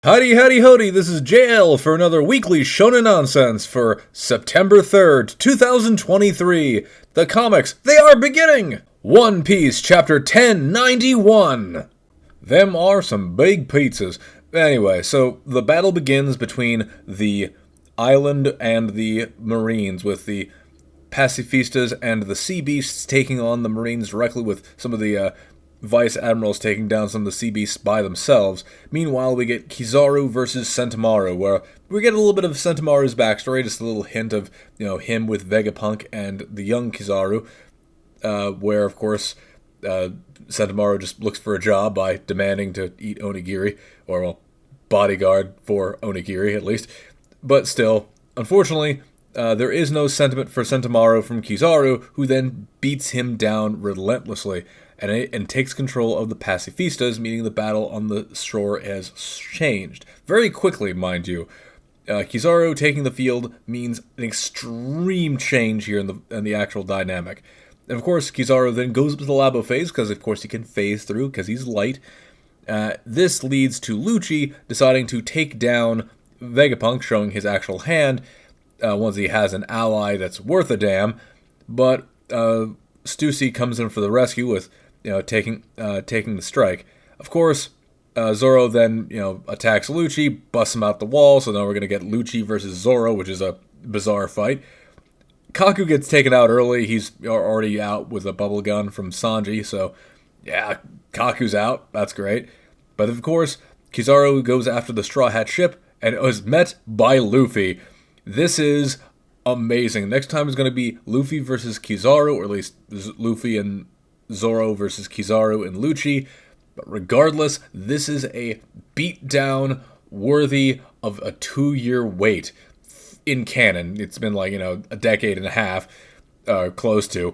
Howdy, howdy, howdy, this is JL for another Weekly Shonen Nonsense for September 3rd, 2023. The comics, they are beginning! One Piece, Chapter 1091. Them are some big pizzas. Anyway, so the battle begins between the island and the Marines, with the pacifistas and the sea beasts taking on the Marines directly, with some of the Vice Admirals taking down some of the sea beasts by themselves. Meanwhile, we get Kizaru versus Sentomaru, where we get a little bit of Sentomaru's backstory, just a little hint of, him with Vegapunk and the young Kizaru, where, of course, Sentomaru just looks for a job by demanding to eat onigiri, or, well, bodyguard for onigiri, at least. But still, unfortunately, there is no sentiment for Sentomaru from Kizaru, who then beats him down relentlessly and takes control of the pacifistas, meaning the battle on the shore has changed. Very quickly, mind you. Kizaru taking the field means an extreme change here in the actual dynamic. And of course, Kizaru then goes up to the Labo phase, because of course he can phase through, because he's light. This leads to Lucci deciding to take down Vegapunk, showing his actual hand, once he has an ally that's worth a damn. But Stussy comes in for the rescue with taking the strike. Of course, Zoro then attacks Lucci, busts him out the wall. So now we're gonna get Lucci versus Zoro, which is a bizarre fight. Kaku gets taken out early. He's already out with a bubble gun from Sanji. So yeah, Kaku's out. That's great. But of course, Kizaru goes after the Straw Hat ship and is met by Luffy. This is amazing. Next time is going to be Luffy versus Kizaru, or at least Luffy and Zoro versus Kizaru and Lucci. But regardless, this is a beatdown worthy of a 2-year wait in canon. It's been like, a decade and a half, close to,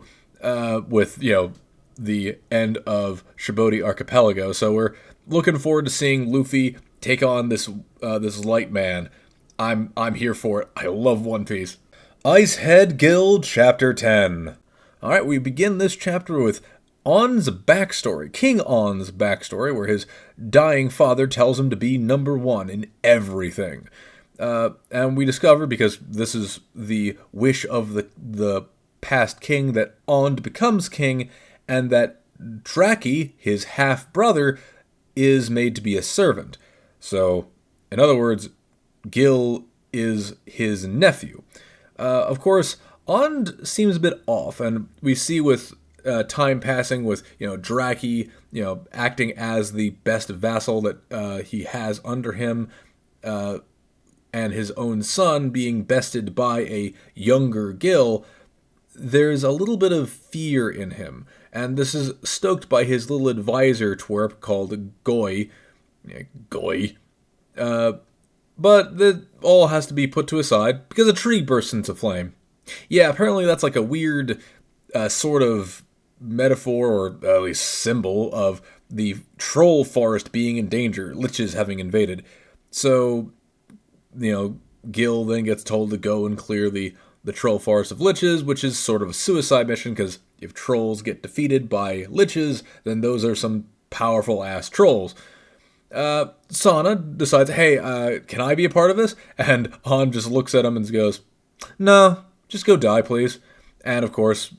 with, the end of Shibodi Archipelago. So we're looking forward to seeing Luffy take on this light man. I'm here for it. I love One Piece. Icehead Guild, Chapter 10. Alright, we begin this chapter with On's backstory, King On's backstory, where his dying father tells him to be number one in everything. And we discover, because this is the wish of the past king, that On becomes king, and that Draki, his half-brother, is made to be a servant. So, in other words, Gil is his nephew. Of course, Ond seems a bit off, and we see with time passing, with Draki, acting as the best vassal that he has under him, and his own son being bested by a younger Gil. There's a little bit of fear in him, and this is stoked by his little advisor twerp called Goy. Goy. But that all has to be put to a side because a tree bursts into flame. Yeah, apparently that's like a weird sort of metaphor, or at least symbol, of the troll forest being in danger, liches having invaded. So, Gil then gets told to go and clear the troll forest of liches, which is sort of a suicide mission, because if trolls get defeated by liches, then those are some powerful-ass trolls. Sana decides, hey, can I be a part of this? And Han just looks at him and goes, no, just go die, please. And of course,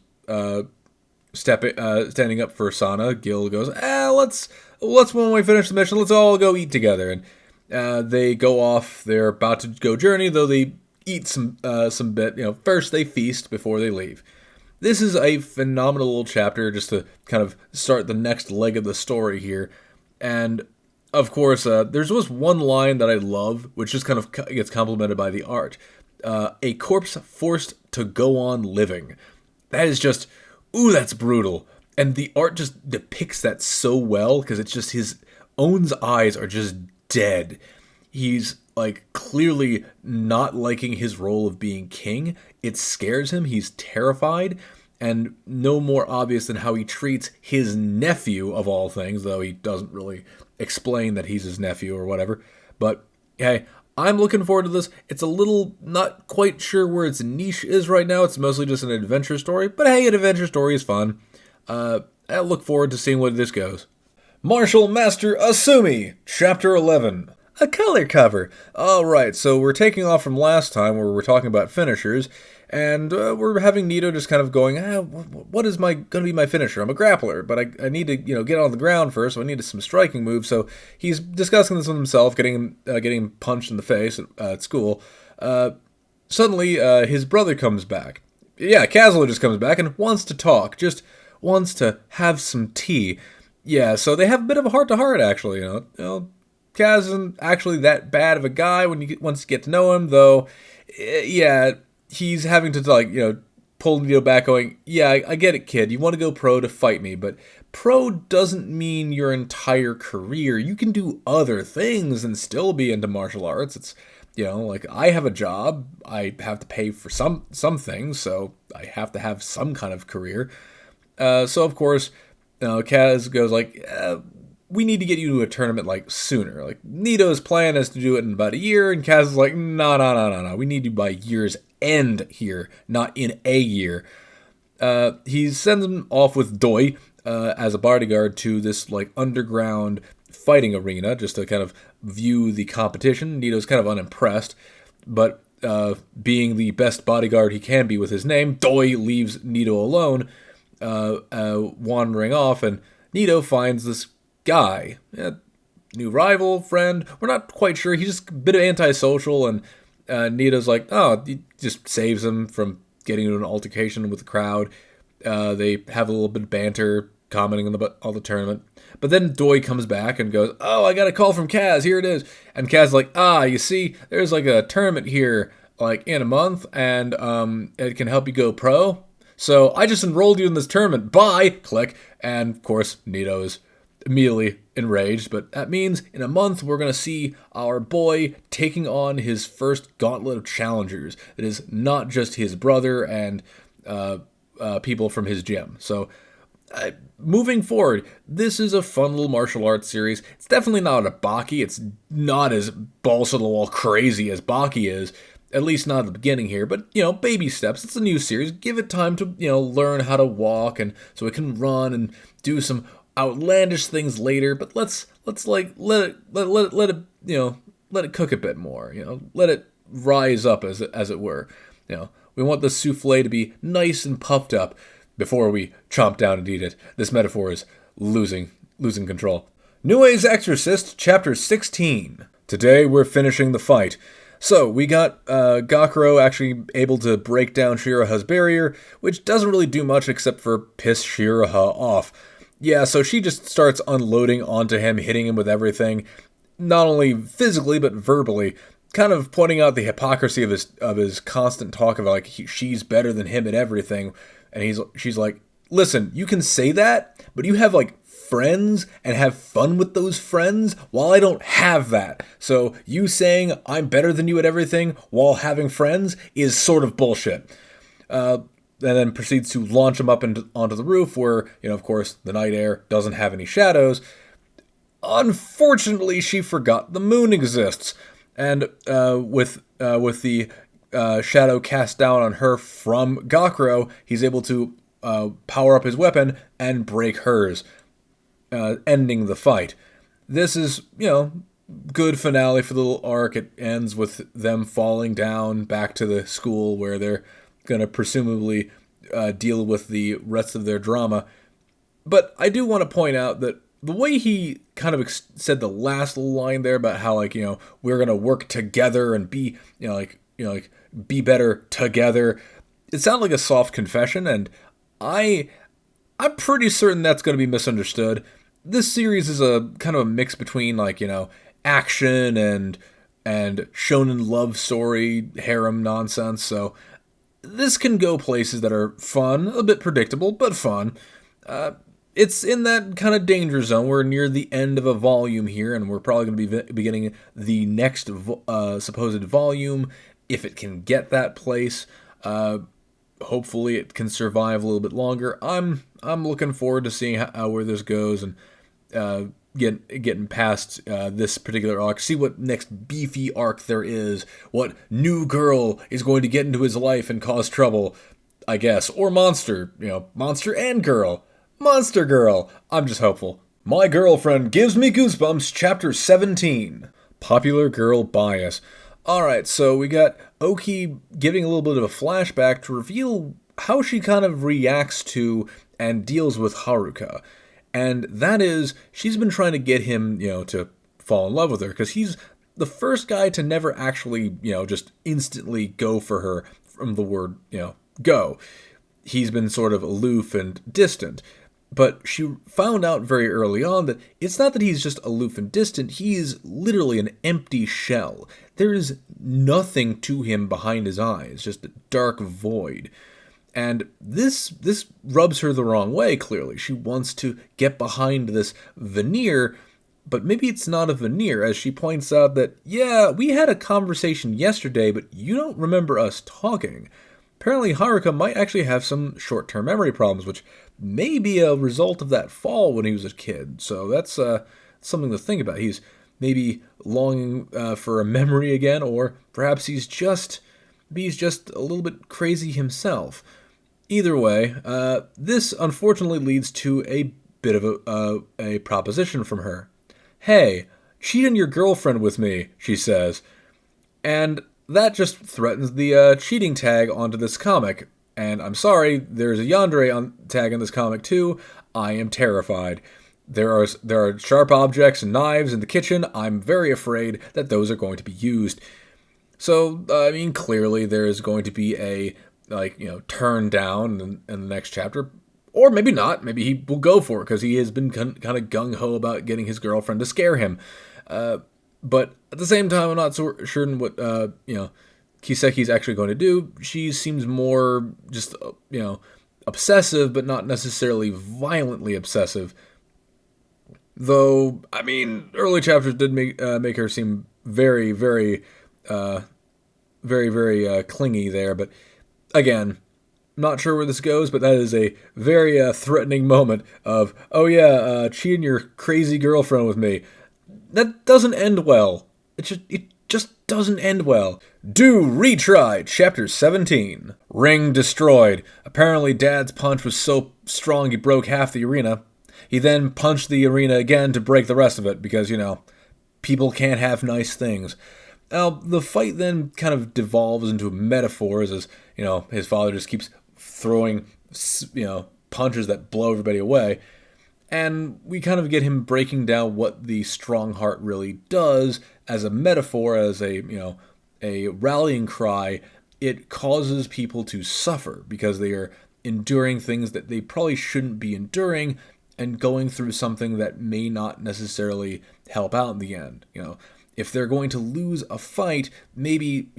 standing up for Sana, Gil goes, let's when we finish the mission, let's all go eat together. And they go off. They're about to go journey, though they eat some bit. First they feast before they leave. This is a phenomenal little chapter, just to kind of start the next leg of the story here. And of course, there's just one line that I love, which just kind of gets complimented by the art. A corpse forced to go on living. That is just, ooh, that's brutal. And the art just depicts that so well, because it's just his own eyes are just dead. He's, clearly not liking his role of being king. It scares him. He's terrified. And no more obvious than how he treats his nephew, of all things, though he doesn't really explain that he's his nephew or whatever. But, hey, I'm looking forward to this. It's a little not quite sure where its niche is right now. It's mostly just an adventure story. But hey, an adventure story is fun. I look forward to seeing where this goes. Martial Master Asumi, Chapter 11. A color cover. All right, so we're taking off from last time where we were talking about finishers, and we're having Nito just kind of going, what is going to be my finisher? I'm a grappler, but I need to get on the ground first, so I need some striking moves. So he's discussing this with himself, getting punched in the face at school. Suddenly, his brother comes back. Yeah, Kazlo just comes back and wants to talk, just wants to have some tea. Yeah, so they have a bit of a heart-to-heart, actually. Kaz isn't actually that bad of a guy once you get to know him, though. Yeah, he's having to pull Nito back, going, "Yeah, I get it, kid. You want to go pro to fight me, but pro doesn't mean your entire career. You can do other things and still be into martial arts. It's I have a job. I have to pay for some things, so I have to have some kind of career. So of course, Kaz goes we need to get you to a tournament sooner. Nito's plan is to do it in about a year, and Kaz is like, no. We need you by year's end here, not in a year. He sends him off with Doi as a bodyguard to this underground fighting arena just to kind of view the competition. Nito's kind of unimpressed, but being the best bodyguard he can be with his name, Doi leaves Nito alone, wandering off, and Nito finds this guy, new rival, friend, we're not quite sure. He's just a bit of antisocial, and Nito's he just saves him from getting into an altercation with the crowd. They have a little bit of banter, commenting on the tournament. But then Doi comes back and goes, "Oh, I got a call from Kaz, here it is." And Kaz's you see, there's a tournament here, in a month, and it can help you go pro. So I just enrolled you in this tournament, bye, click. And of course, Nito is immediately enraged, but that means in a month we're going to see our boy taking on his first gauntlet of challengers. It is not just his brother and people from his gym. So moving forward, this is a fun little martial arts series. It's definitely not a Baki. It's not as balls to the wall crazy as Baki is, at least not at the beginning here, but baby steps. It's a new series. Give it time to learn how to walk, and so it can run and do some outlandish things later, but let's let it cook a bit more, let it rise up as it were. We want the souffle to be nice and puffed up before we chomp down and eat it. This metaphor is losing control. Nue's Exorcist, Chapter 16. Today we're finishing the fight. So we got Gakuro actually able to break down Shiraha's barrier, which doesn't really do much except for piss Shiraha off. Yeah, so she just starts unloading onto him, hitting him with everything, not only physically but verbally, kind of pointing out the hypocrisy of his constant talk of she's better than him at everything, and she's like, "Listen, you can say that, but you have friends and have fun with those friends, while I don't have that. So you saying I'm better than you at everything while having friends is sort of bullshit." And then proceeds to launch him up onto the roof where, of course, the night air doesn't have any shadows. Unfortunately, she forgot the moon exists. And with the shadow cast down on her from Gakuro, he's able to power up his weapon and break hers, ending the fight. This is, good finale for the little arc. It ends with them falling down back to the school where they're going to presumably deal with the rest of their drama. But I do want to point out that the way he kind of said the last little line there about how we're going to work together and be be better together, it sounded like a soft confession, and I'm pretty certain that's going to be misunderstood. This series is a kind of a mix between action and shonen love story harem nonsense. So this can go places that are fun, a bit predictable, but fun. It's in that kind of danger zone. We're near the end of a volume here, and we're probably going to be beginning the next supposed volume, if it can get that place. Hopefully it can survive a little bit longer. I'm looking forward to seeing where this goes, and getting past this particular arc, see what next beefy arc there is, what new girl is going to get into his life and cause trouble, I guess, or monster, monster and girl, monster girl. I'm just hopeful. My Girlfriend Gives Me Goosebumps, Chapter 17. Popular girl bias. Alright, so we got Oki giving a little bit of a flashback to reveal how she kind of reacts to and deals with Haruka. And that is, she's been trying to get him, to fall in love with her, because he's the first guy to never actually, just instantly go for her from the word, go. He's been sort of aloof and distant. But she found out very early on that it's not that he's just aloof and distant, he's literally an empty shell. There is nothing to him behind his eyes, just a dark void. And this rubs her the wrong way, clearly. She wants to get behind this veneer, but maybe it's not a veneer, as she points out that, yeah, we had a conversation yesterday, but you don't remember us talking. Apparently Haruka might actually have some short-term memory problems, which may be a result of that fall when he was a kid. So that's something to think about. He's maybe longing for a memory again, or perhaps he's just a little bit crazy himself. Either way, this unfortunately leads to a bit of a proposition from her. Hey, cheat on your girlfriend with me, she says. And that just threatens the cheating tag onto this comic. And I'm sorry, there's a yandere tag on this comic too. I am terrified. There are sharp objects and knives in the kitchen. I'm very afraid that those are going to be used. So, clearly there is going to be a, turn down in the next chapter. Or maybe not. Maybe he will go for it because he has been kind of gung-ho about getting his girlfriend to scare him. But at the same time, I'm not so sure in what, Kiseki's actually going to do. She seems more just, obsessive, but not necessarily violently obsessive. Though, early chapters did make her seem very, very, very, very clingy there. But again, not sure where this goes, but that is a very threatening moment of, cheating your crazy girlfriend with me. That doesn't end well. It just doesn't end well. Do retry, chapter 17. Ring destroyed. Apparently Dad's punch was so strong he broke half the arena. He then punched the arena again to break the rest of it because, people can't have nice things. Now, the fight then kind of devolves into metaphors as, his father just keeps throwing, punches that blow everybody away. And we kind of get him breaking down what the strong heart really does as a metaphor, as a rallying cry. It causes people to suffer because they are enduring things that they probably shouldn't be enduring and going through something that may not necessarily help out in the end. If they're going to lose a fight, maybe,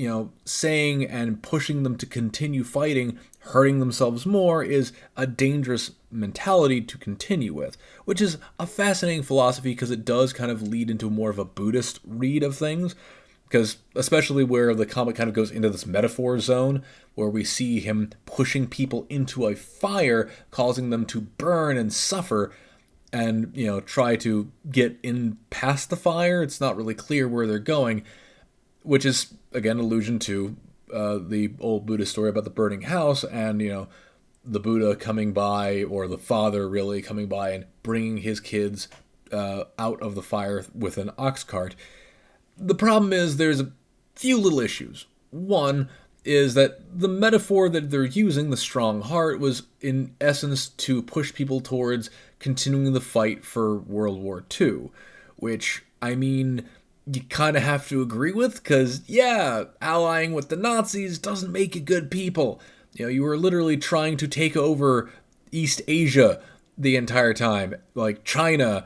saying and pushing them to continue fighting, hurting themselves more, is a dangerous mentality to continue with, which is a fascinating philosophy because it does kind of lead into more of a Buddhist read of things, because especially where the comic kind of goes into this metaphor zone, where we see him pushing people into a fire, causing them to burn and suffer, and, try to get in past the fire. It's not really clear where they're going, which is, again, allusion to the old Buddhist story about the burning house and, the Buddha coming by, or the father really coming by and bringing his kids out of the fire with an ox cart. The problem is there's a few little issues. One is that the metaphor that they're using, the strong heart, was in essence to push people towards continuing the fight for World War II, which, you kind of have to agree with, because, allying with the Nazis doesn't make you good people. You were literally trying to take over East Asia the entire time. Like, China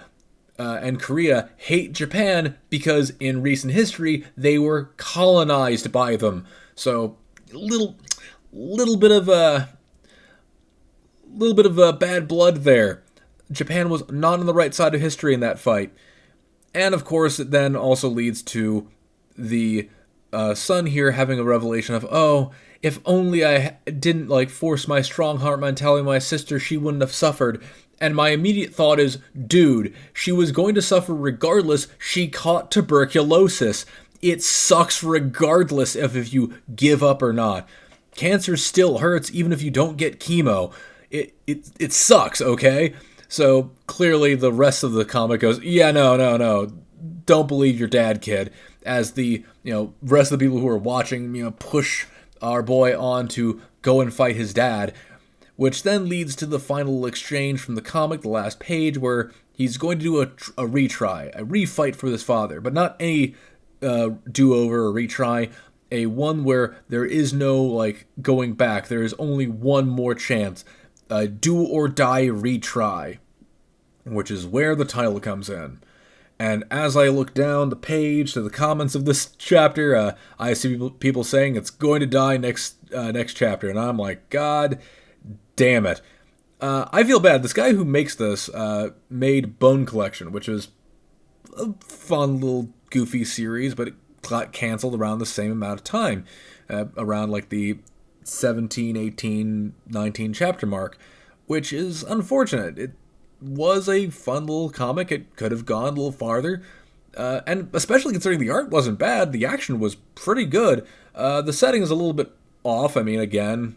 and Korea hate Japan because in recent history they were colonized by them. So, little bit of bad blood there. Japan was not on the right side of history in that fight. And of course, it then also leads to the son here having a revelation of, if only I didn't force my strong heart mentality on my sister, she wouldn't have suffered. And my immediate thought is, dude, she was going to suffer regardless. She caught tuberculosis. It sucks regardless of if you give up or not. Cancer still hurts even if you don't get chemo. It sucks, okay? So clearly the rest of the comic goes, no. don't believe your dad, kid, as the, rest of the people who are watching, push our boy on to go and fight his dad, which then leads to the final exchange from the comic, the last page, where he's going to do a retry, a refight for his father, but not any do-over or retry, a one where there is no, going back. There is only one more chance. A do-or-die retry, which is where the title comes in. And as I look down the page to the comments of this chapter, I see people saying it's going to die next chapter, and I'm like, God damn it. I feel bad. This guy who makes this made Bone Collection, which is a fun little goofy series, but it got canceled around the same amount of time, around the 17, 18, 19 chapter mark, which is unfortunate. It was a fun little comic. It could have gone a little farther, and especially considering the art wasn't bad, the action was pretty good. The setting is a little bit off. I mean, again,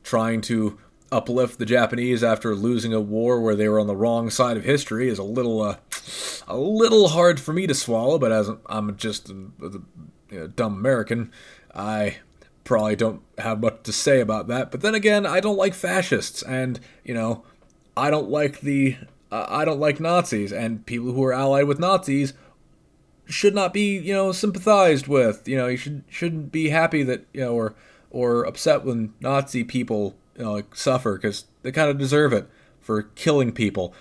trying to uplift the Japanese after losing a war where they were on the wrong side of history is a little hard for me to swallow. But as I'm just a dumb American, I probably don't have much to say about that. But then again, I don't like fascists, and I don't like Nazis, and people who are allied with Nazis should not be sympathized with. You shouldn't be happy that or upset when Nazi people suffer, because they kind of deserve it for killing people,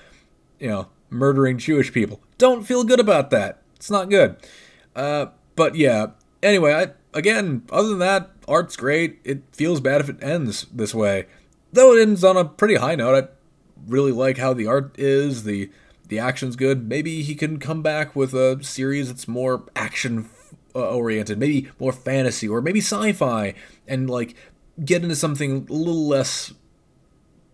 murdering Jewish people. Don't feel good about that. It's not good. But yeah. Anyway, other than that, art's great. It feels bad if it ends this way, though it ends on a pretty high note. I really like how the art is. The action's good. Maybe he can come back with a series that's more action oriented, maybe more fantasy, or maybe sci-fi, and get into something a little less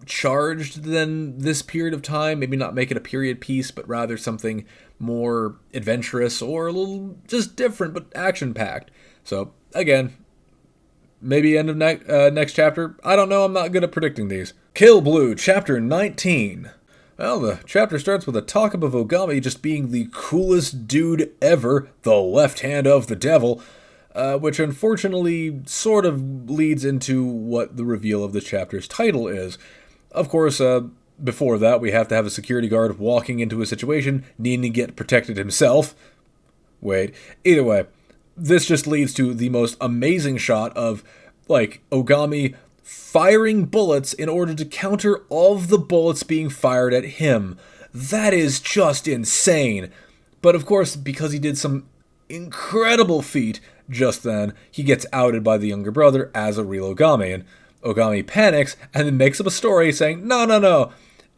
charged than this period of time. Maybe not make it a period piece, but rather something more adventurous or a little just different, but action-packed. So, again, maybe end of next chapter. I don't know. I'm not good at predicting these. Kill Blue, Chapter 19. Well, the chapter starts with a talk-up of Ogami just being the coolest dude ever, the left hand of the devil, which unfortunately sort of leads into what the reveal of the chapter's title is. Of course, before that, we have to have a security guard walking into a situation, needing to get protected himself. Wait, either way, this just leads to the most amazing shot of, Ogami firing bullets in order to counter all of the bullets being fired at him. That is just insane. But of course, because he did some incredible feat just then, he gets outed by the younger brother as a real Ogami, and Ogami panics and then makes up a story saying, No,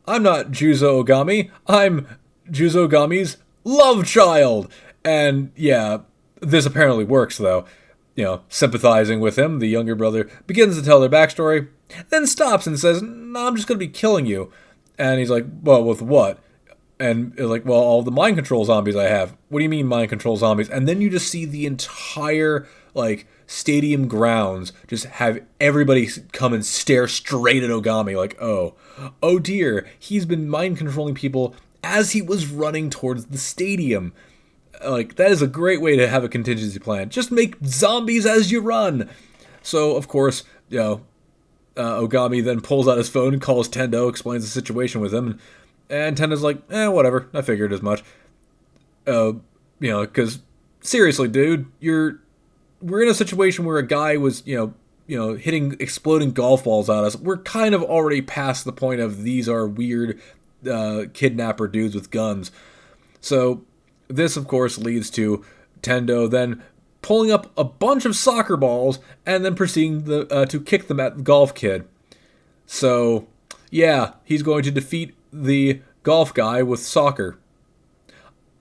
I'm not Juzo Ogami, I'm Juzo Ogami's love child. And yeah, this apparently works though. Sympathizing with him, the younger brother begins to tell their backstory, then stops and says, No, I'm just going to be killing you. And he's like, Well, with what? And it's well, all the mind control zombies I have. What do you mean mind control zombies? And then you just see the entire, stadium grounds just have everybody come and stare straight at Ogami oh dear, he's been mind controlling people as he was running towards the stadium. That is a great way to have a contingency plan. Just make zombies as you run. So, of course, Ogami then pulls out his phone and calls Tendo, explains the situation with him, and Tendo's like, whatever, I figured as much. Because, seriously, dude, we're in a situation where a guy was, hitting exploding golf balls at us. We're kind of already past the point of these are weird kidnapper dudes with guns. So this, of course, leads to Tendo then pulling up a bunch of soccer balls and then proceeding to kick them at the golf kid. So, yeah, he's going to defeat the golf guy with soccer.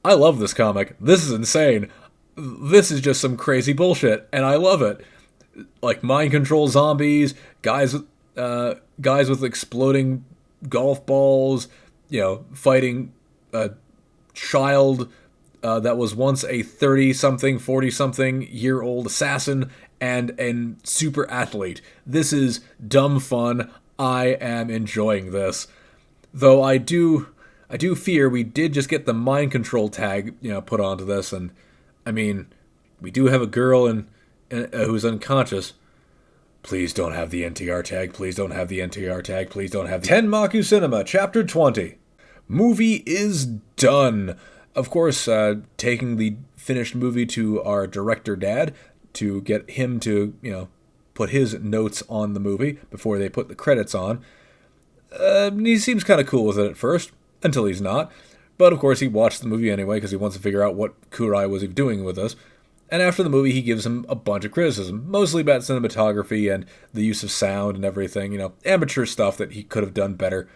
I love this comic. This is insane. This is just some crazy bullshit, and I love it. Mind control zombies, guys with exploding golf balls, fighting a child that was once a 30-something, 40-something year old assassin and super athlete. This is dumb fun. I am enjoying this. Though I do I do fear we did just get the mind control tag, put onto this, and I mean, we do have a girl who's unconscious. Please don't have the NTR tag. Please don't have the NTR tag. Please don't have the... Tenmaku Cinema, Chapter 20. Movie is done. Of course, taking the finished movie to our director dad to get him to, put his notes on the movie before they put the credits on. He seems kind of cool with it at first, until he's not. But of course, he watched the movie anyway because he wants to figure out what Kurai was doing with us. And after the movie, he gives him a bunch of criticism, mostly about cinematography and the use of sound and everything, amateur stuff that he could have done better.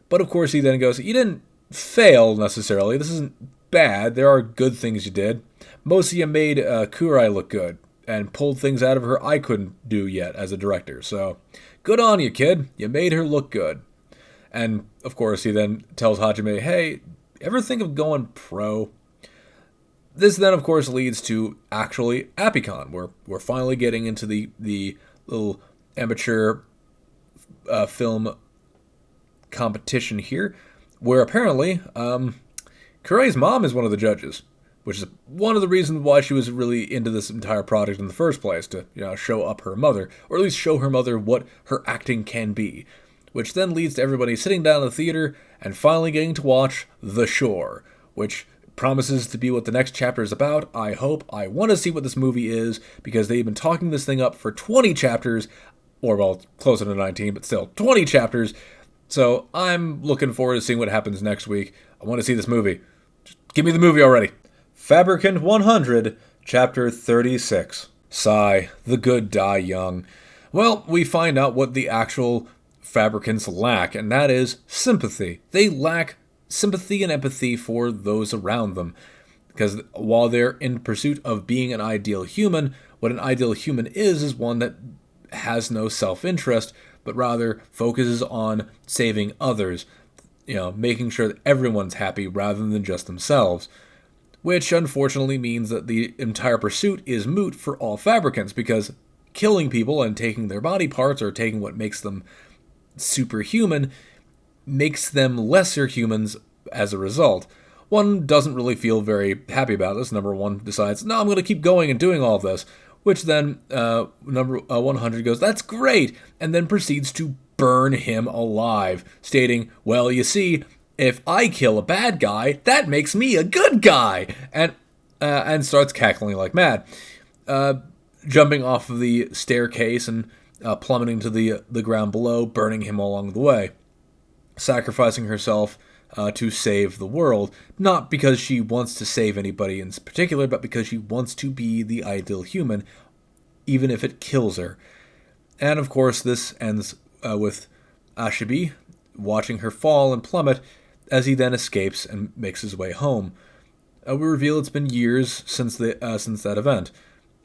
But of course, he then goes, you didn't fail necessarily. This isn't bad. There are good things you did. Mostly you made Kurai look good and pulled things out of her I couldn't do yet as a director. So good on you, kid. You made her look good. And of course, he then tells Hajime, hey, ever think of going pro? This then, of course, leads to actually Appicon, where we're finally getting into the little amateur film competition here, where apparently Kurai's mom is one of the judges, which is one of the reasons why she was really into this entire project in the first place, to show up her mother, or at least show her mother what her acting can be, which then leads to everybody sitting down in the theater and finally getting to watch The Shore, which promises to be what the next chapter is about. I hope. I want to see what this movie is, because they've been talking this thing up for 20 chapters, or well, closer to 19, but still 20 chapters. So I'm looking forward to seeing what happens next week. I want to see this movie. Just give me the movie already. Fabricant 100, Chapter 36. Sigh, the good die young. Well, we find out what the actual Fabricants lack, and that is sympathy. They lack sympathy and empathy for those around them. Because while they're in pursuit of being an ideal human, what an ideal human is one that has no self-interest, but rather focuses on saving others, making sure that everyone's happy rather than just themselves. Which unfortunately means that the entire pursuit is moot for all Fabricants, because killing people and taking their body parts, or taking what makes them superhuman, makes them lesser humans as a result. One doesn't really feel very happy about this. Number one decides, no, I'm going to keep going and doing all of this. Which then, number 100 goes, that's great, and then proceeds to burn him alive, stating, well, you see, if I kill a bad guy, that makes me a good guy, and starts cackling like mad, jumping off of the staircase and plummeting to the ground below, burning him along the way, sacrificing herself to save the world, not because she wants to save anybody in particular, but because she wants to be the ideal human, even if it kills her. And of course, this ends with Ashibi watching her fall and plummet as he then escapes and makes his way home. We reveal it's been years since that event.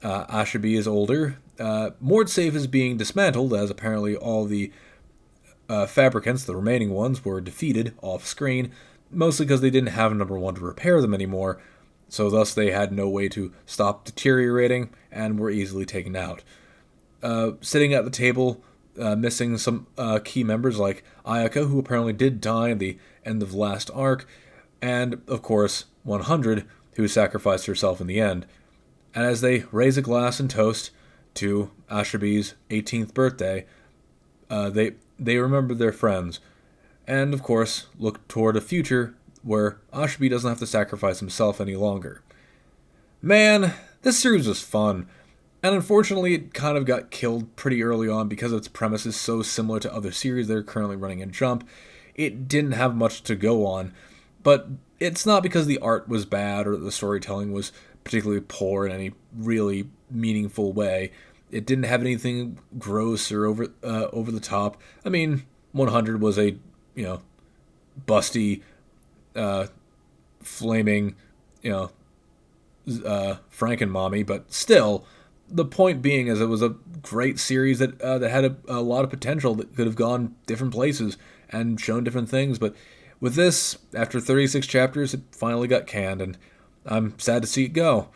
Ashibi is older. Mordsafe is being dismantled, as apparently all the Fabricants, the remaining ones, were defeated off-screen, mostly because they didn't have number one to repair them anymore, so thus they had no way to stop deteriorating, and were easily taken out. Sitting at the table, missing some key members like Ayaka, who apparently did die at the end of the last arc, and, of course, 100, who sacrificed herself in the end. And as they raise a glass and toast to Ashibi's 18th birthday, they remember their friends, and of course look toward a future where Ashibi doesn't have to sacrifice himself any longer. Man, this series was fun, and unfortunately it kind of got killed pretty early on because its premise is so similar to other series that are currently running in Jump. It didn't have much to go on, but it's not because the art was bad or the storytelling was particularly poor in any really meaningful way. It didn't have anything gross or over the top. I mean, 100 was a, busty, flaming, Frankenmommy, but still, the point being is it was a great series that had a lot of potential that could have gone different places and shown different things. But with this, after 36 chapters, it finally got canned, and I'm sad to see it go.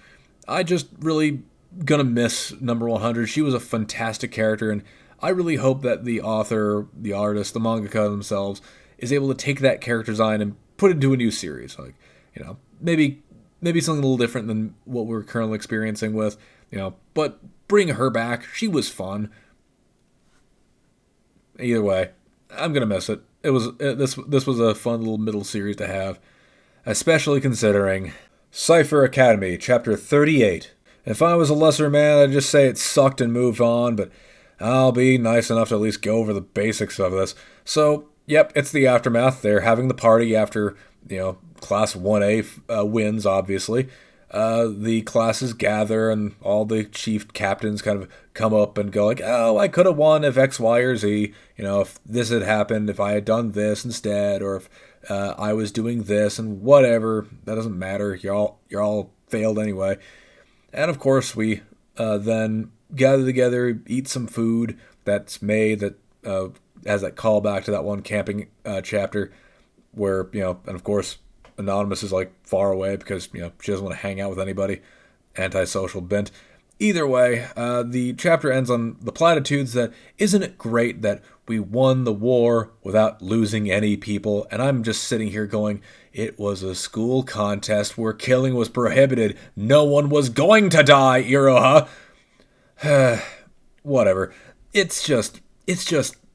I just really gonna miss number 100. She was a fantastic character, and I really hope that the author, the artist, the mangaka themselves is able to take that character design and put into a new series. Like, maybe something a little different than what we're currently experiencing with, but bring her back. She was fun. Either way, I'm gonna miss it. This was a fun little middle series to have, especially considering Cypher Academy, Chapter 38. If I was a lesser man, I'd just say it sucked and moved on, but I'll be nice enough to at least go over the basics of this. So, yep, it's the aftermath. They're having the party after, Class 1A wins, obviously. The classes gather, and all the chief captains kind of come up and go like, oh, I could have won if X, Y, or Z. If this had happened, if I had done this instead, or if I was doing this, and whatever. That doesn't matter. You're all failed anyway. And of course, we then gather together, eat some food that's made that has that callback to that one camping chapter where, and of course, Anonymous is like far away because, she doesn't want to hang out with anybody. Antisocial bent. Either way, the chapter ends on the platitudes that, isn't it great that we won the war without losing any people? And I'm just sitting here going, it was a school contest where killing was prohibited. No one was going to die, Iroha. Whatever. It's just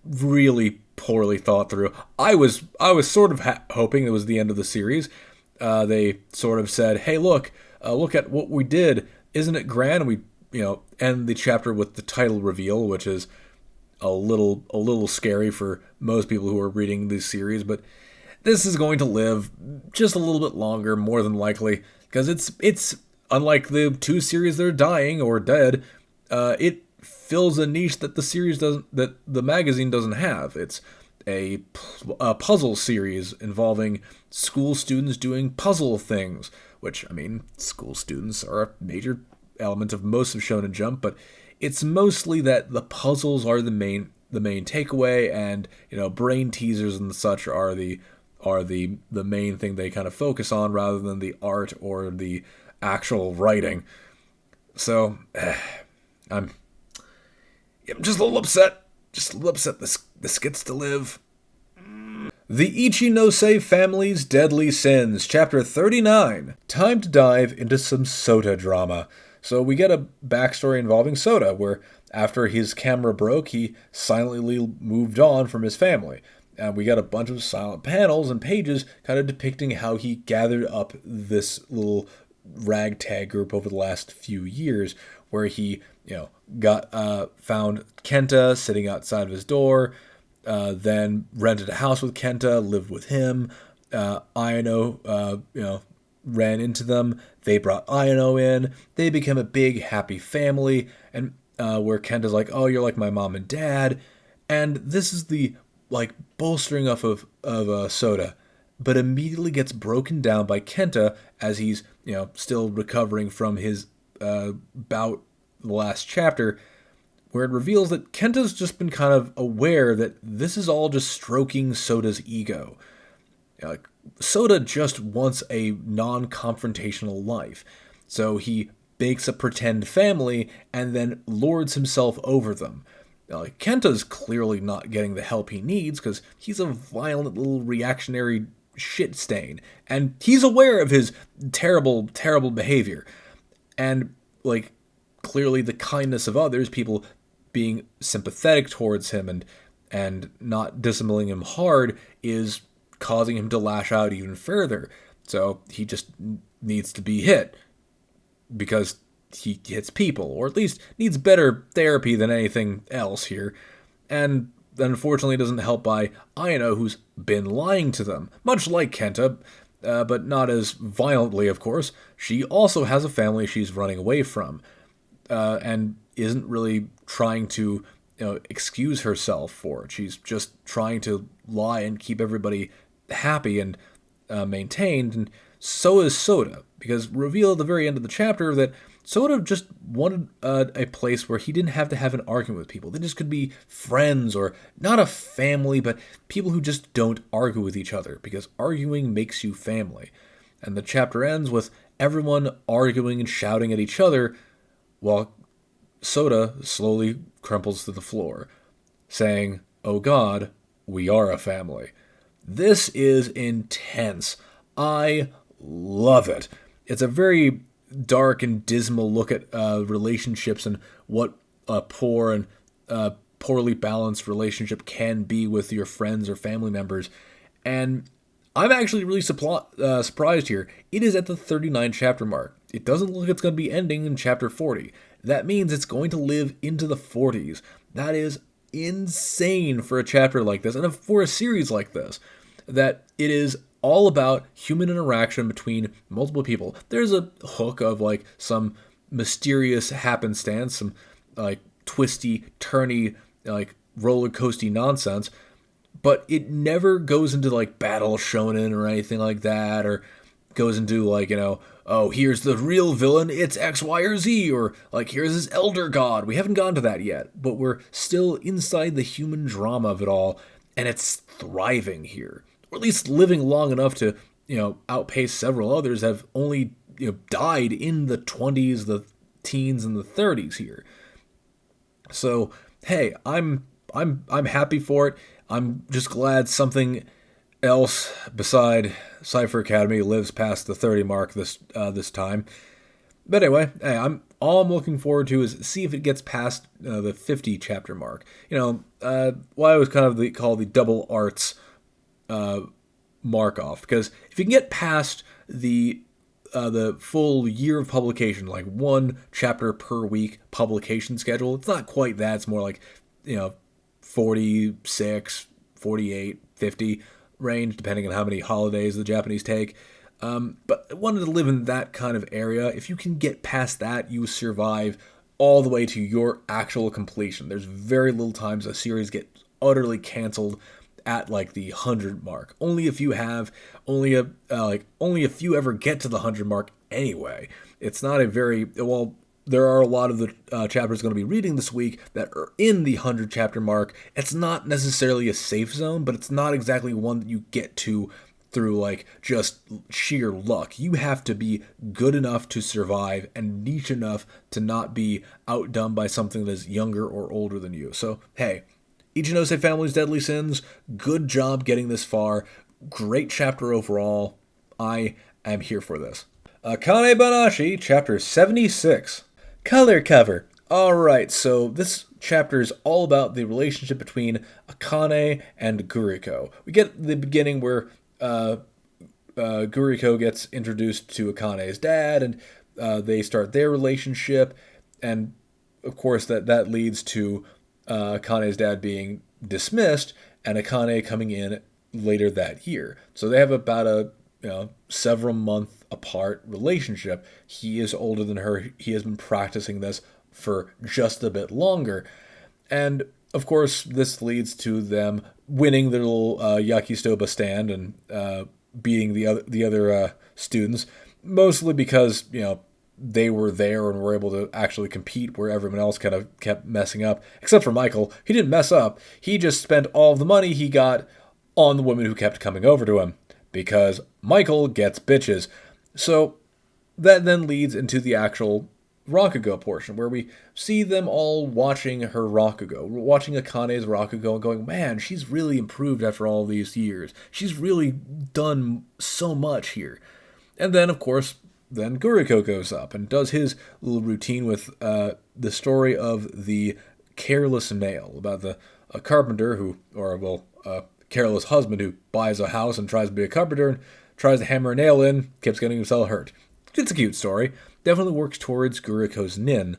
really poorly thought through. I was sort of hoping it was the end of the series. They sort of said, hey, look at what we did. Isn't it grand? We, end the chapter with the title reveal, which is a little scary for most people who are reading this series, but this is going to live just a little bit longer, more than likely, because it's unlike the two series that are dying or dead. It fills a niche that that the magazine doesn't have. It's a puzzle series involving school students doing puzzle things, which, school students are a major element of most of Shonen Jump, but it's mostly that the puzzles are the main takeaway, and brain teasers and such are the main thing they kind of focus on, rather than the art or the actual writing. So I'm just a little upset. This gets to live. The Ichinose Family's Deadly Sins, Chapter 39. Time to dive into some Sota drama. So we get a backstory involving Sota, where after his camera broke, he silently moved on from his family. And we got a bunch of silent panels and pages kind of depicting how he gathered up this little ragtag group over the last few years, where he, found Kenta sitting outside of his door, then rented a house with Kenta, lived with him. Ayano, ran into them. They brought Ayano in. They became a big, happy family, and where Kenta's like, oh, you're like my mom and dad. And this is the, bolstering up of Sota, but immediately gets broken down by Kenta as he's, still recovering from his bout the last chapter, where it reveals that Kenta's just been kind of aware that this is all just stroking Sota's ego. Sota just wants a non-confrontational life, so he bakes a pretend family and then lords himself over them. Kenta's clearly not getting the help he needs because he's a violent little reactionary shit stain, and he's aware of his terrible, terrible behavior. And, clearly the kindness of others, people being sympathetic towards him and not disciplining him hard, is causing him to lash out even further. So he just needs to be hit because he hits people, or at least needs better therapy than anything else here. And unfortunately doesn't help by Ayano, who's been lying to them, much like Kenta, but not as violently, of course. She also has a family she's running away from, and isn't really trying to excuse herself for it. She's just trying to lie and keep everybody happy and maintained, and so is Sota, because revealed at the very end of the chapter that Sota just wanted a place where he didn't have to have an argument with people. They just could be friends, or not a family, but people who just don't argue with each other, because arguing makes you family. And the chapter ends with everyone arguing and shouting at each other, while Sota slowly crumples to the floor, saying, "Oh God, we are a family." This is intense. I love it. It's a very dark and dismal look at relationships and what a poor and poorly balanced relationship can be with your friends or family members. And I'm actually really surprised here. It is at the 39 chapter mark. It doesn't look like it's going to be ending in chapter 40. That means it's going to live into the 40s. That is insane for a chapter like this, and for a series like this, that it is all about human interaction between multiple people. There's a hook of like some mysterious happenstance, some like twisty, turny, like roller coasty nonsense, but it never goes into like battle shonen or anything like that, or goes into like, oh, here's the real villain, it's X, Y, or Z, or like here's his elder god. We haven't gone to that yet, but we're still inside the human drama of it all, and it's thriving here. Or at least living long enough to, outpace several others have only, died in the 20s, the teens, and the 30s here. So, hey, I'm happy for it. I'm just glad something else beside Cypher Academy lives past the 30 mark this time. But anyway, hey, all I'm looking forward to is see if it gets past the 50 chapter mark. What I was kind of call the double arts mark off, because if you can get past the full year of publication, like one chapter per week publication schedule, it's not quite that. It's more like 46, 48, 50 range, depending on how many holidays the Japanese take. But I wanted to live in that kind of area. If you can get past that, you survive all the way to your actual completion. There's very little times a series gets utterly canceled at like the 100 mark. Only if you have, only if you ever get to the 100 mark anyway. It's not a very, well, there are a lot of the chapters going to be reading this week that are in the 100 chapter mark. It's not necessarily a safe zone, but it's not exactly one that you get to through like just sheer luck. You have to be good enough to survive and niche enough to not be outdone by something that is younger or older than you. So, hey, Ichinose Family's Deadly Sins, good job getting this far. Great chapter overall. I am here for this. Akane Banashi, chapter 76. Color cover. Alright, so this chapter is all about the relationship between Akane and Guriko. We get the beginning where Guriko gets introduced to Akane's dad, and they start their relationship, and of course that leads to Akane's dad being dismissed, and Akane coming in later that year. So they have about a several month apart relationship. He is older than her. He has been practicing this for just a bit longer. And of course, this leads to them winning their little yakisoba stand and beating the other students, mostly because, they were there and were able to actually compete where everyone else kind of kept messing up. Except for Michael. He didn't mess up. He just spent all of the money he got on the women who kept coming over to him, because Michael gets bitches. So that then leads into the actual Rakugo portion, where we see them all watching her Rakugo, watching Akane's Rakugo and going, man, she's really improved after all these years. She's really done so much here. And then, of course, then Guriko goes up and does his little routine with the story of the careless nail, about a carpenter who, careless husband who buys a house and tries to be a carpenter and tries to hammer a nail in, keeps getting himself hurt. It's a cute story. Definitely works towards Guriko's nin.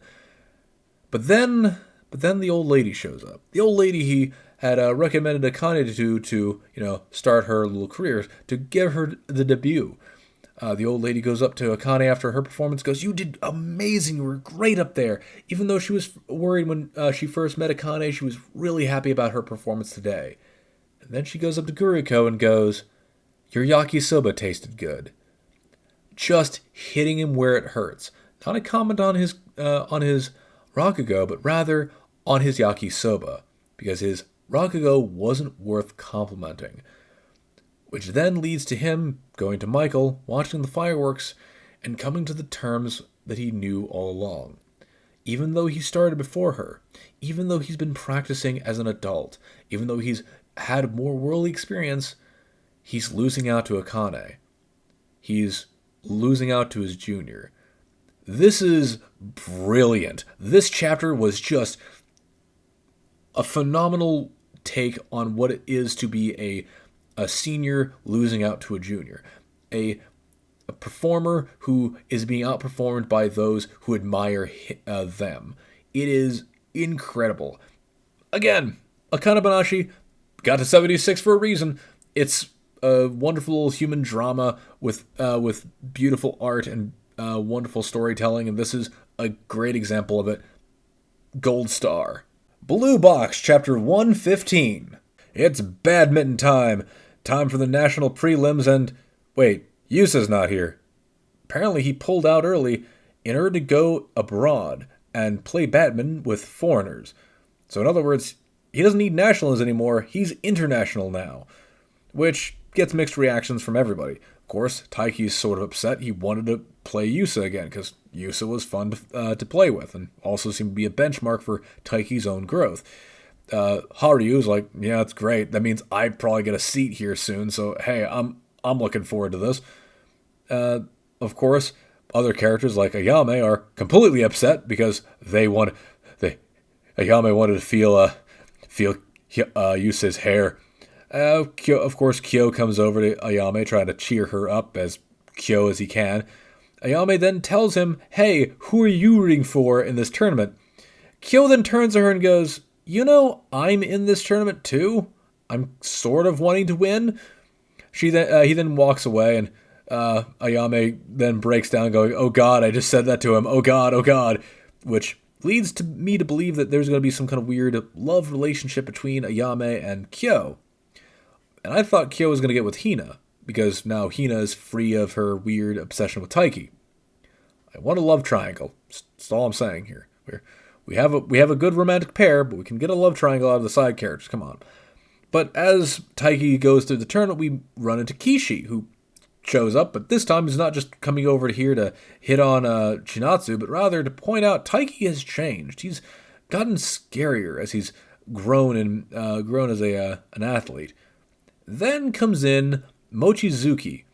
But then the old lady shows up. The old lady he had recommended Akane to start her little career, to give her the debut. The old lady goes up to Akane after her performance, goes, "You did amazing, you were great up there." Even though she was worried when she first met Akane, she was really happy about her performance today. And then she goes up to Guriko and goes, "Your yakisoba tasted good." Just hitting him where it hurts. Not a comment on his Rakugo, but rather on his yakisoba, because his Rakugo wasn't worth complimenting. Which then leads to him going to Michael, watching the fireworks, and coming to the terms that he knew all along. Even though he started before her, even though he's been practicing as an adult, even though he's had more worldly experience, he's losing out to Akane. He's losing out to his junior. This is brilliant. This chapter was just a phenomenal take on what it is to be a senior losing out to a junior. A performer who is being outperformed by those who admire them. It is incredible. Again, Akane Banashi got to 76 for a reason. It's a wonderful human drama with beautiful art and wonderful storytelling, and this is a great example of it. Gold star. Blue Box, Chapter 115. It's badminton time. Time for the national prelims, and... Wait, Yusa's not here. Apparently he pulled out early in order to go abroad and play badminton with foreigners. So in other words, he doesn't need nationals anymore, he's international now. Which gets mixed reactions from everybody. Of course, Taiki's sort of upset. He wanted to play Yusa again, because Yusa was fun to play with, and also seemed to be a benchmark for Taiki's own growth. Haru's like, yeah, that's great. That means I probably get a seat here soon, so hey, I'm looking forward to this. Of course, other characters like Ayame are completely upset because Ayame wanted to feel Yusa's hair. Of course, Kyo comes over to Ayame, trying to cheer her up as Kyo as he can. Ayame then tells him, hey, who are you rooting for in this tournament? Kyo then turns to her and goes, you know, I'm in this tournament too. I'm sort of wanting to win. He then walks away, and Ayame then breaks down going, oh god, I just said that to him, oh god, which leads to me to believe that there's going to be some kind of weird love relationship between Ayame and Kyo. And I thought Kyo was going to get with Hina, because now Hina is free of her weird obsession with Taiki. I want a love triangle. That's all I'm saying here. We have a good romantic pair, but we can get a love triangle out of the side characters. Come on. But as Taiki goes through the tournament, we run into Kishi, who shows up, but this time he's not just coming over here to hit on Chinatsu, but rather to point out Taiki has changed. He's gotten scarier as he's grown as an athlete. Then comes in Mochizuki,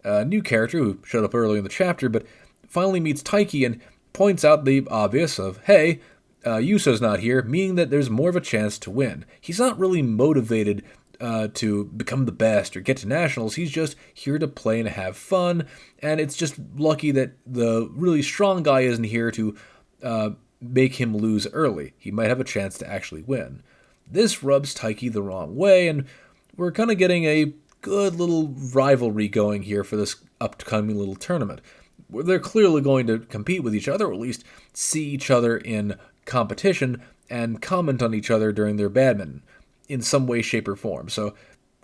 a new character who showed up early in the chapter, but finally meets Taiki and points out the obvious of, hey, Yusa's not here, meaning that there's more of a chance to win. He's not really motivated to become the best or get to nationals. He's just here to play and have fun, and it's just lucky that the really strong guy isn't here to make him lose early. He might have a chance to actually win. This rubs Taiki the wrong way, and we're kind of getting a good little rivalry going here for this upcoming little tournament. Where they're clearly going to compete with each other, or at least see each other in competition and comment on each other during their badminton in some way, shape, or form. So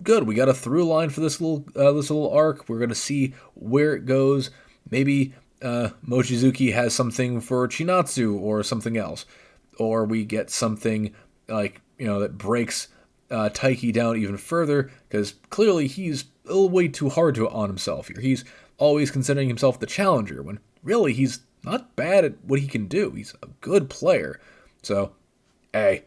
good, we got a through line for this little arc. We're going to see where it goes. Maybe Mochizuki has something for Chinatsu or something else, or we get something like that breaks Taiki down even further, because clearly he's a little way too hard on himself here. He's always considering himself the challenger, when really he's not bad at what he can do. He's a good player. So, hey,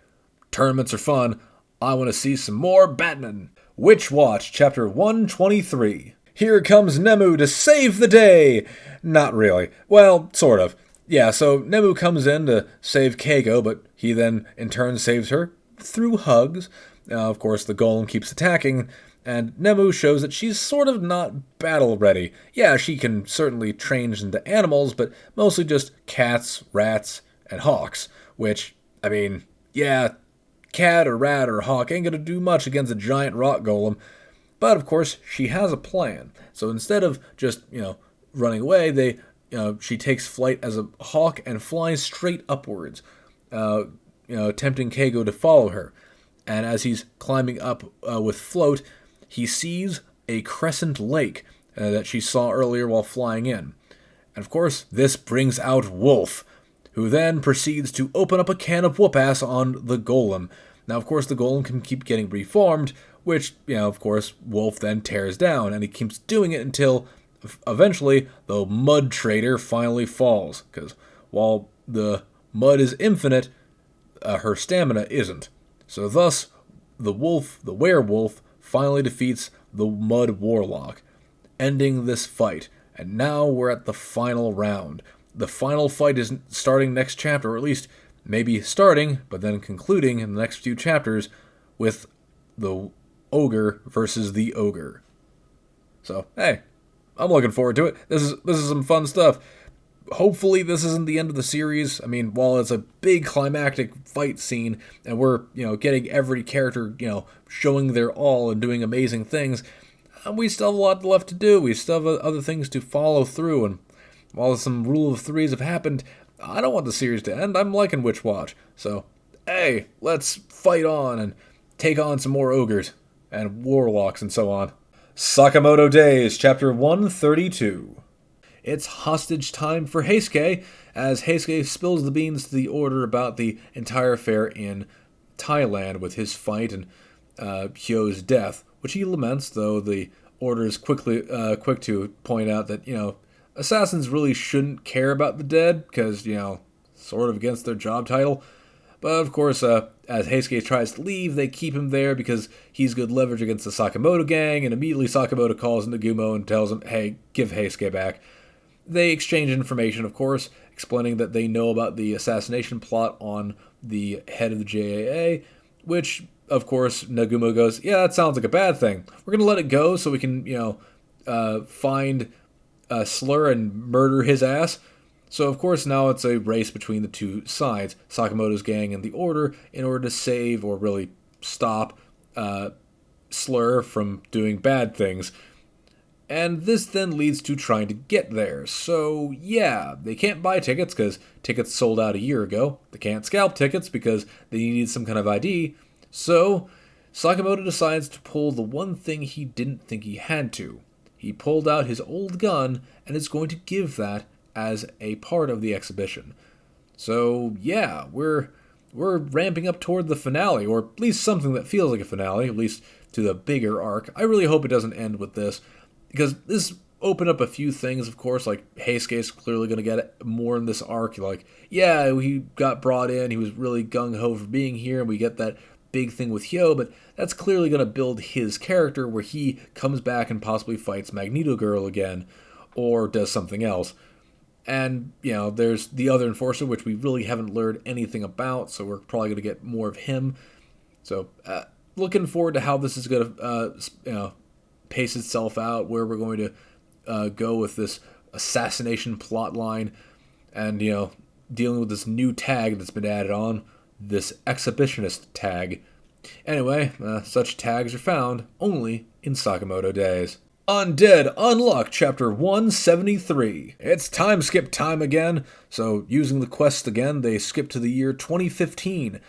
tournaments are fun. I want to see some more badminton. Witch Watch, Chapter 123. Here comes Nemu to save the day! Not really. Well, sort of. Yeah, so Nemu comes in to save Keigo, but he then in turn saves her through hugs. Of course, the golem keeps attacking, and Nemu shows that she's sort of not battle-ready. Yeah, she can certainly change into animals, but mostly just cats, rats, and hawks, which, I mean, yeah, cat or rat or hawk ain't gonna do much against a giant rock golem, but of course, she has a plan. So instead of just, running away, she takes flight as a hawk and flies straight upwards, tempting Keigo to follow her. And as he's climbing up with Float, he sees a crescent lake that she saw earlier while flying in. And of course, this brings out Wolf, who then proceeds to open up a can of whoop-ass on the golem. Now, of course, the golem can keep getting reformed, which, of course, Wolf then tears down, and he keeps doing it until eventually the Mud Trader finally falls, because while the mud is infinite, her stamina isn't. So thus, the werewolf, finally defeats the Mud Warlock, ending this fight. And now we're at the final round. The final fight is starting next chapter, or at least maybe starting, but then concluding in the next few chapters with the ogre versus the ogre. So, hey, I'm looking forward to it. This is some fun stuff. Hopefully this isn't the end of the series. I mean, while it's a big climactic fight scene, and we're, getting every character, showing their all and doing amazing things, we still have a lot left to do. We still have other things to follow through, and while some rule of threes have happened, I don't want the series to end. I'm liking Witch Watch. So, hey, let's fight on and take on some more ogres and warlocks and so on. Sakamoto Days, Chapter 132. It's hostage time for Heisuke, as Heisuke spills the beans to the Order about the entire affair in Thailand with his fight and Hyo's death, which he laments, though the Order is quick to point out that, assassins really shouldn't care about the dead, because, sort of against their job title. But, of course, as Heisuke tries to leave, they keep him there because he's good leverage against the Sakamoto gang, and immediately Sakamoto calls Nagumo and tells him, hey, give Heisuke back. They exchange information, of course, explaining that they know about the assassination plot on the head of the JAA, which, of course, Nagumo goes, yeah, that sounds like a bad thing. We're going to let it go so we can, find Slur and murder his ass. So, of course, now it's a race between the two sides, Sakamoto's gang and the Order, in order to save or really stop Slur from doing bad things. And this then leads to trying to get there. So, yeah, they can't buy tickets because tickets sold out a year ago. They can't scalp tickets because they needed some kind of ID. So, Sakamoto decides to pull the one thing he didn't think he had to. He pulled out his old gun and is going to give that as a part of the exhibition. So, yeah, we're ramping up toward the finale, or at least something that feels like a finale, at least to the bigger arc. I really hope it doesn't end with this, because this opened up a few things, of course, like Heisuke's clearly going to get more in this arc. Like, yeah, he got brought in, he was really gung-ho for being here, and we get that big thing with Hyo, but that's clearly going to build his character where he comes back and possibly fights Magneto Girl again, or does something else. And, there's the other enforcer, which we really haven't learned anything about, so we're probably going to get more of him. So, looking forward to how this is going to, pace itself out, where we're going to go with this assassination plot line, and, dealing with this new tag that's been added on, this exhibitionist tag. Anyway, such tags are found only in Sakamoto Days. Undead Unluck, Chapter 173. It's time skip time again, so using the quest again, they skip to the year 2015.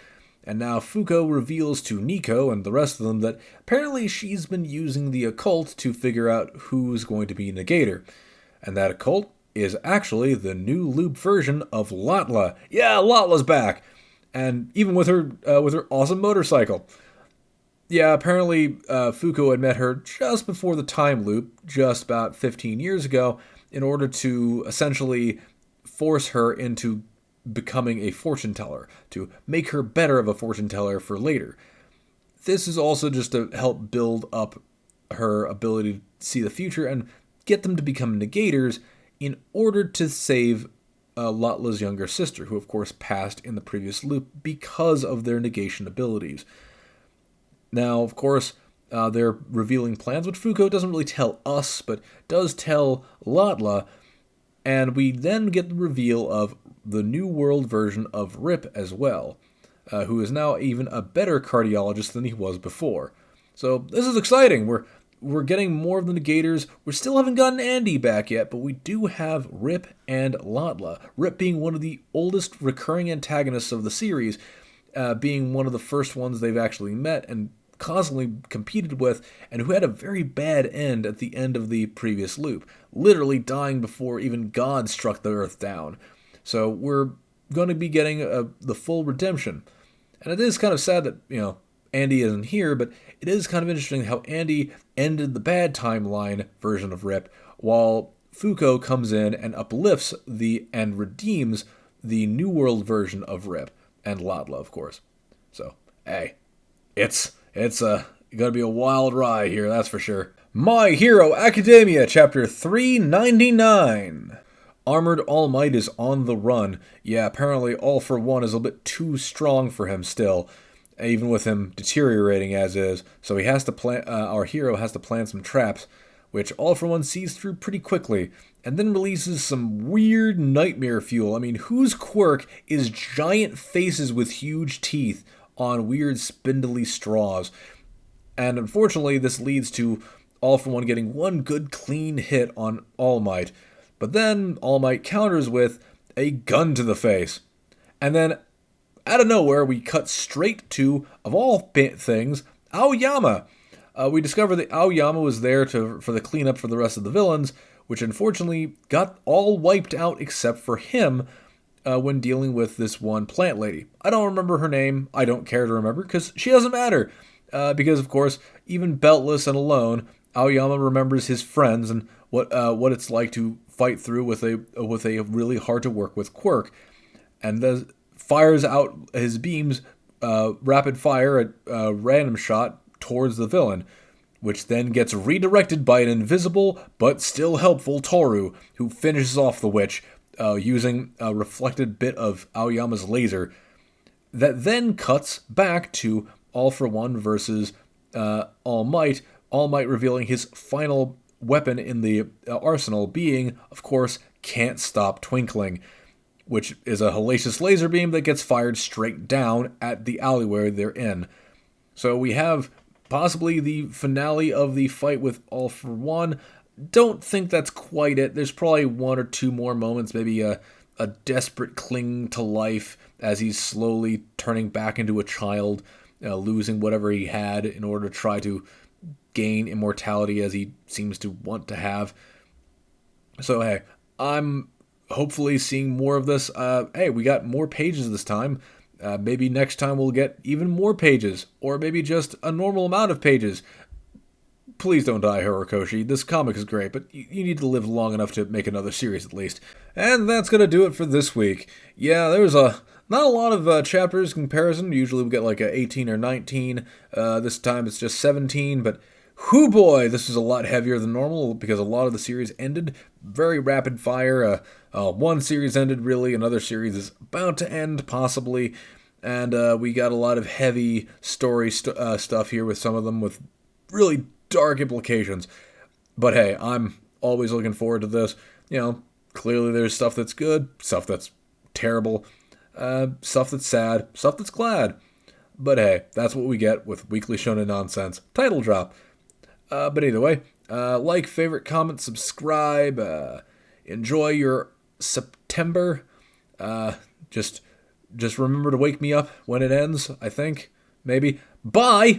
And now Fuko reveals to Nico and the rest of them that apparently she's been using the occult to figure out who's going to be Negator. And that occult is actually the new loop version of Latla. Yeah, Latla's back! And even with her awesome motorcycle. Yeah, apparently Fuko had met her just before the time loop, just about 15 years ago, in order to essentially force her into becoming a fortune teller, to make her better of a fortune teller for later. This is also just to help build up her ability to see the future and get them to become negators in order to save Latla's younger sister, who of course passed in the previous loop because of their negation abilities. Now, of course, they're revealing plans, which Fuko doesn't really tell us, but does tell Latla, and we then get the reveal of the New World version of Rip as well, who is now even a better cardiologist than he was before. So this is exciting. We're getting more of the negators. We still haven't gotten Andy back yet, but we do have Rip and Latla. Rip being one of the oldest recurring antagonists of the series, being one of the first ones they've actually met and constantly competed with, and who had a very bad end at the end of the previous loop, literally dying before even God struck the earth down. So we're going to be getting the full redemption. And it is kind of sad that, Andy isn't here, but it is kind of interesting how Andy ended the bad timeline version of Rip, while Fuko comes in and uplifts and redeems the New World version of Rip, and Latla, of course. So, hey, it's Gonna be a wild ride here, that's for sure. My Hero Academia, chapter 399. Armored All Might is on the run. Yeah, apparently All for One is a bit too strong for him still, even with him deteriorating as is. So he has to plan. Our hero has to plan some traps, which All for One sees through pretty quickly, and then releases some weird nightmare fuel. I mean, whose quirk is giant faces with huge teeth on weird spindly straws? And unfortunately, this leads to All for One getting one good clean hit on All Might. But then All Might counters with a gun to the face. And then, out of nowhere, we cut straight to, of all things, Aoyama. We discover that Aoyama was there for the cleanup for the rest of the villains, which unfortunately got all wiped out except for him when dealing with this one plant lady. I don't remember her name. I don't care to remember because she doesn't matter. Because, of course, even beltless and alone, Aoyama remembers his friends and what it's like to fight through with a really hard to work with quirk, and fires out his beams, rapid fire at random shot towards the villain, which then gets redirected by an invisible but still helpful Toru, who finishes off the witch using a reflected bit of Aoyama's laser. That then cuts back to All for One versus All Might revealing his final weapon in the arsenal being, of course, Can't Stop Twinkling, which is a hellacious laser beam that gets fired straight down at the alleyway they're in. So we have possibly the finale of the fight with All for One. Don't think that's quite it. There's probably one or two more moments, maybe a desperate cling to life as he's slowly turning back into a child, losing whatever he had in order to try to gain immortality as he seems to want to have. So hey, I'm hopefully seeing more of this. Hey, we got more pages this time. Maybe next time we'll get even more pages, or maybe just a normal amount of pages. Please don't die, Horikoshi. This comic is great, but you need to live long enough to make another series at least. And that's gonna do it for this week. Yeah, there's not a lot of chapters in comparison. Usually we get like a 18 or 19. This time it's just 17, but whoo boy, this is a lot heavier than normal because a lot of the series ended very rapid fire. One series ended really, another series is about to end possibly, and we got a lot of heavy story stuff here with some of them with really dark implications. But hey, I'm always looking forward to this. You know, clearly there's stuff that's good, stuff that's terrible, stuff that's sad, stuff that's glad. But hey, that's what we get with Weekly Shonen Nonsense. Title drop. But either way, like, favorite, comment, subscribe. Enjoy your September. Just remember to wake me up when it ends, I think. Maybe. Bye!